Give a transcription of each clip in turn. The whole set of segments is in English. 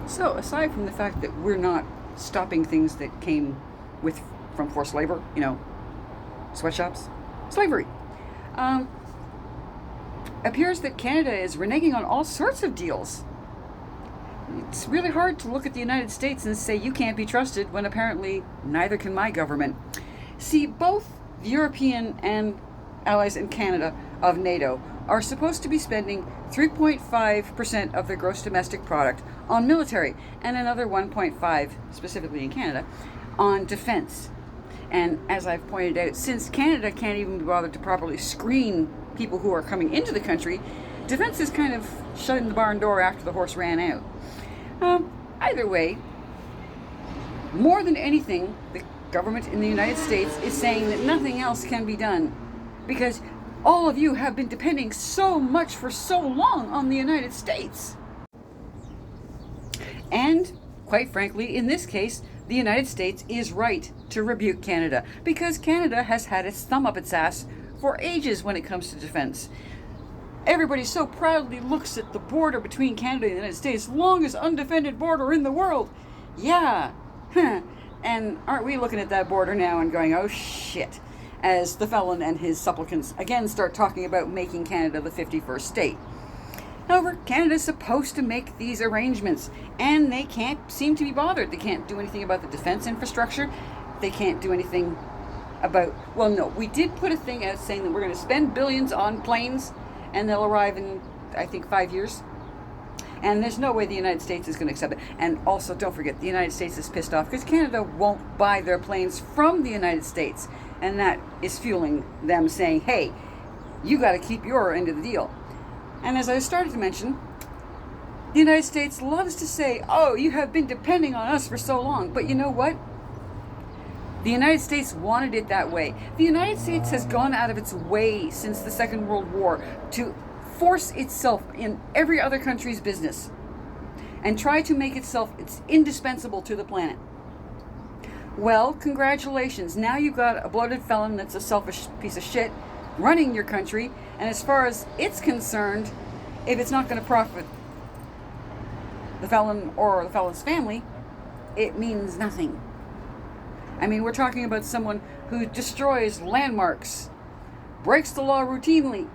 So, aside from the fact that we're not stopping things that came from forced labor, sweatshops, slavery, um, appears that Canada is reneging on all sorts of deals. It's really hard to look at the United States and say you can't be trusted when apparently neither can my government. See, both the European and allies in Canada of NATO are supposed to be spending 3.5% of their gross domestic product on military and another 1.5, specifically in Canada, on defense. And as I've pointed out, since Canada can't even be bothered to properly screen people who are coming into the country, defense is kind of shutting the barn door after the horse ran out. Either way, more than anything, the government in the United States is saying that nothing else can be done because all of you have been depending so much for so long on the United States. And, quite frankly, in this case, the United States is right to rebuke Canada because Canada has had its thumb up its ass for ages when it comes to defense. Everybody so proudly looks at the border between Canada and the United States, longest undefended border in the world. Yeah, and aren't we looking at that border now and going, oh shit, as the felon and his supplicants again start talking about making Canada the 51st state. However, Canada is supposed to make these arrangements, and they can't seem to be bothered. They can't do anything about the defense infrastructure. They can't do anything about, well, no, we did put a thing out saying that we're going to spend billions on planes, and they'll arrive in, I think, 5 years. And there's no way the United States is going to accept it. And also, don't forget, the United States is pissed off because Canada won't buy their planes from the United States. And that is fueling them saying, hey, you got to keep your end of the deal. And as I started to mention, the United States loves to say, oh, you have been depending on us for so long. But you know what? The United States wanted it that way. The United States has gone out of its way since the Second World War to force itself in every other country's business and try to make itself indispensable to the planet. Well, congratulations. Now you've got a bloated felon that's a selfish piece of shit running your country, and as far as it's concerned, if it's not going to profit the felon or the felon's family, it means nothing. I mean, we're talking about someone who destroys landmarks, breaks the law routinely.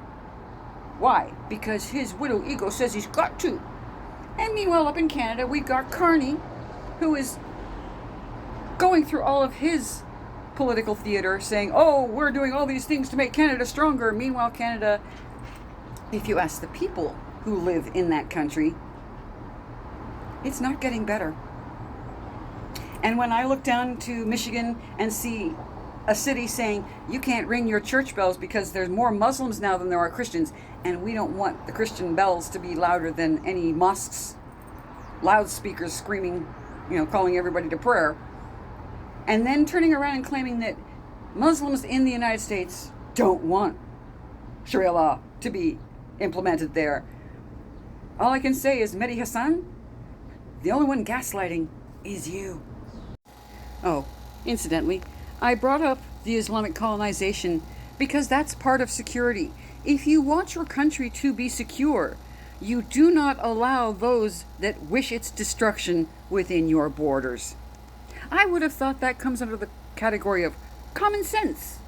Why? Because his widow ego says he's got to. And meanwhile, up in Canada, we've got Carney, who is going through all of his political theater saying, oh, we're doing all these things to make Canada stronger. Meanwhile, Canada, if you ask the people who live in that country, it's not getting better. And when I look down to Michigan and see a city saying, you can't ring your church bells because there's more Muslims now than there are Christians, and we don't want the Christian bells to be louder than any mosques, loudspeakers screaming, calling everybody to prayer, and then turning around and claiming that Muslims in the United States don't want Sharia law to be implemented there. All I can say is, Mehdi Hassan, the only one gaslighting is you. Oh, incidentally, I brought up the Islamic colonization because that's part of security. If you want your country to be secure, you do not allow those that wish its destruction within your borders. I would have thought that comes under the category of common sense.